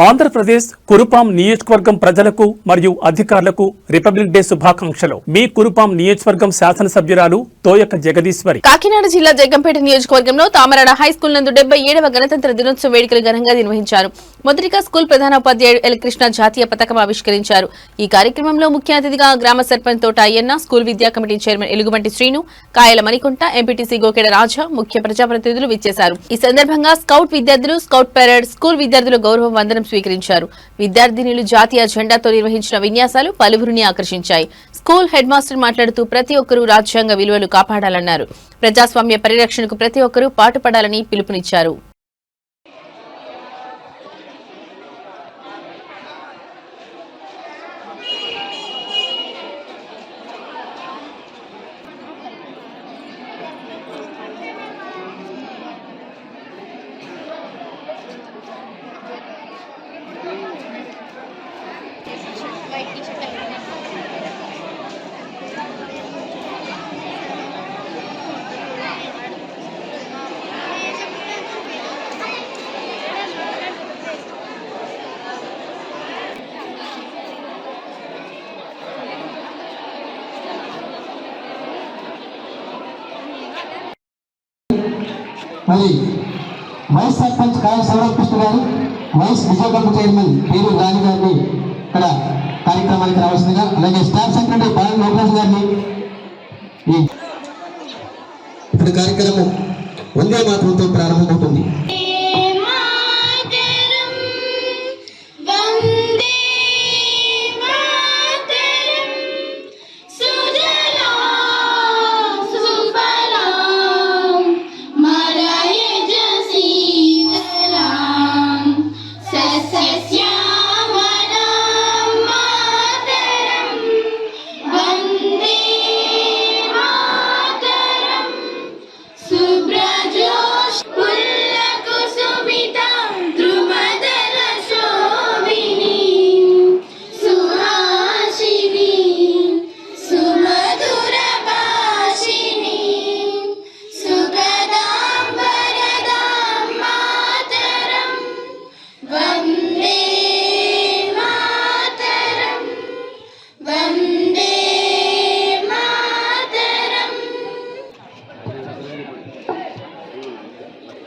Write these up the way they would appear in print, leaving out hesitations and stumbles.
ఆంధ్రప్రదేశ్ కురుపాం నియోజకవర్గం ప్రజలకు మరియు అధికారులకు రిపబ్లిక్ డే శుభాకాంక్షలు. మీ కురుపాం నియోజకవర్గం శాసనసభ్యురాలు తోయక జగదీశ్వరి. కాకినాడ జిల్లా జగ్గంపేట నియోజకవర్గంలో తామరాడ హైస్కూల్ నందు 77వ గణతంత్ర దినోత్సవ వేడుకలు ఘనంగా నిర్వహించారు. మొదటిగా స్కూల్ ప్రధానోపాధ్యాయుడు ఎల్ కృష్ణ జాతీయ పతాకం ఆవిష్కరించారు. ఈ కార్యక్రమంలో ముఖ్య అతిథిగా గ్రామ సర్పంచ్ తోట అయ్యన్న, స్కూల్ విద్యా కమిటీ చైర్మన్ ఎలుగుబంటి శ్రీను, కాయల మణికుంట, ఎంపీటీసీ గోకెడ రాజా, ముఖ్య ప్రజాప్రతినిధులు విచ్చేశారు. ఈ సందర్భంగా స్కౌట్ విద్యార్థులు, స్కౌట్ పెరేడ్, స్కూల్ విద్యార్థులు గౌరవ వందనం స్వీకరించారు. విద్యార్థినులు జాతీయ జెండాతో నిర్వహించిన విన్యాసాలు పలువురిని ఆకర్షించాయి. స్కూల్ హెడ్ మాస్టర్ మాట్లాడుతూ ప్రతి ఒక్కరూ రాజ్యాంగ విలువలు కాపాడాలన్నారు. ప్రజాస్వామ్య పరిరక్షణకు ప్రతి ఒక్కరూ పాటుపడాలని పిలుపునిచ్చారు. మరి వైస్ సర్పంచ్ కాయ శివరామకృష్ణ గారు, వైస్ విజయగంగ చైర్మన్ పేరు రాణి గారిని ఇక్కడ కార్యక్రమానికి రావాల్సిందిగా, అలాగే స్టాఫ్ సెక్రటరీ బాల లోకరాజు గారిని. ఇప్పుడు కార్యక్రమం వందే మాతరంతో ప్రారంభమవుతుంది.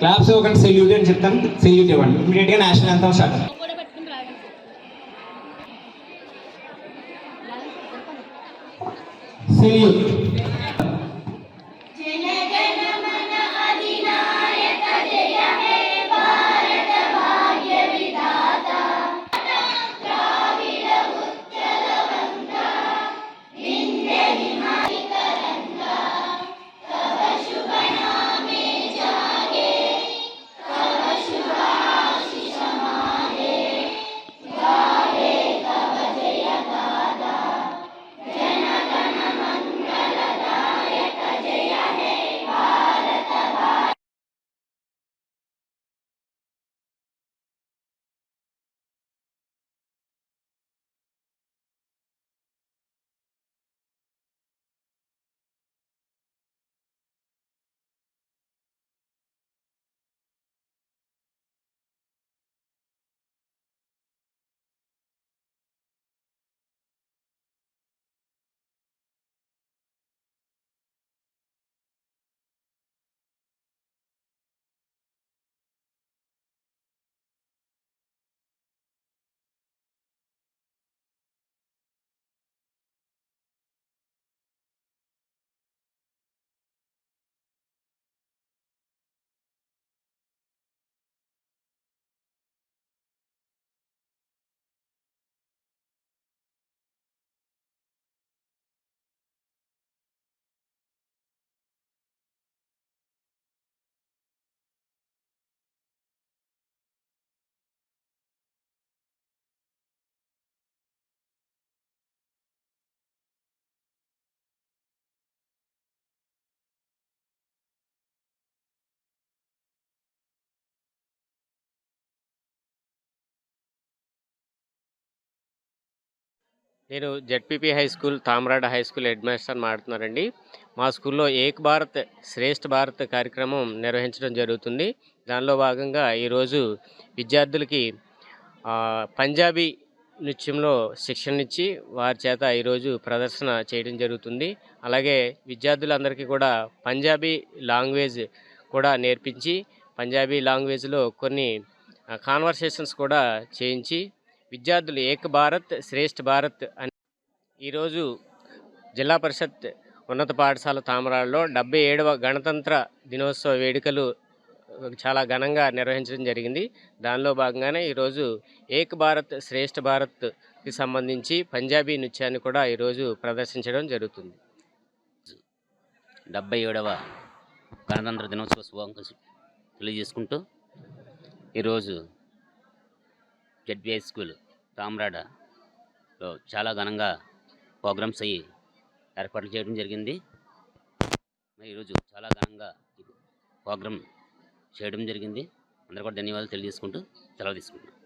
క్లాప్స్ ఇవ్వకండి, సెల్యూట్ అని చెప్తాను, సెల్యూట్ ఇవ్వండి. ఇమీడియట్ గా నేషనల్ యాంథమ్ స్టార్ట్. సెల్యూట్. నేను ZPP high school Tamarada high school headmaster మాట్లాడుతున్నానండి. మా స్కూల్లో ఏక్ భారత్ శ్రేష్ఠ భారత్ కార్యక్రమం నిర్వహించడం జరుగుతుంది. దానిలో భాగంగా ఈరోజు విద్యార్థులకి పంజాబీ నృత్యంలో శిక్షణ ఇచ్చి వారి చేత ఈరోజు ప్రదర్శన చేయడం జరుగుతుంది. అలాగే విద్యార్థులందరికీ కూడా పంజాబీ లాంగ్వేజ్ కూడా నేర్పించి పంజాబీ లాంగ్వేజ్లో కొన్ని కాన్వర్సేషన్స్ కూడా చేయించి విద్యార్థులు ఏక్ భారత్ శ్రేష్ఠ భారత్ అని ఈరోజు జిల్లా పరిషత్ ఉన్నత పాఠశాల తామరాడలో 77వ గణతంత్ర దినోత్సవ వేడుకలు చాలా ఘనంగా నిర్వహించడం జరిగింది. దానిలో భాగంగానే ఈరోజు ఏక్ భారత్ శ్రేష్ఠ భారత్కి సంబంధించి పంజాబీ నృత్యాన్ని కూడా ఈరోజు ప్రదర్శించడం జరుగుతుంది. 77వ గణతంత్ర దినోత్సవ శుభాకాంక్షలు తెలియజేసుకుంటూ ఈరోజు జెడ్పీ హై స్కూల్ తామరాడలో చాలా ఘనంగా ప్రోగ్రామ్స్ అయ్యి ఏర్పాట్లు చేయడం జరిగింది. ఈరోజు చాలా ఘనంగా ప్రోగ్రామ్ చేయడం జరిగింది. అందరూ కూడా ధన్యవాదాలు తెలియజేసుకుంటూ సెలవు తీసుకుంటున్నాను.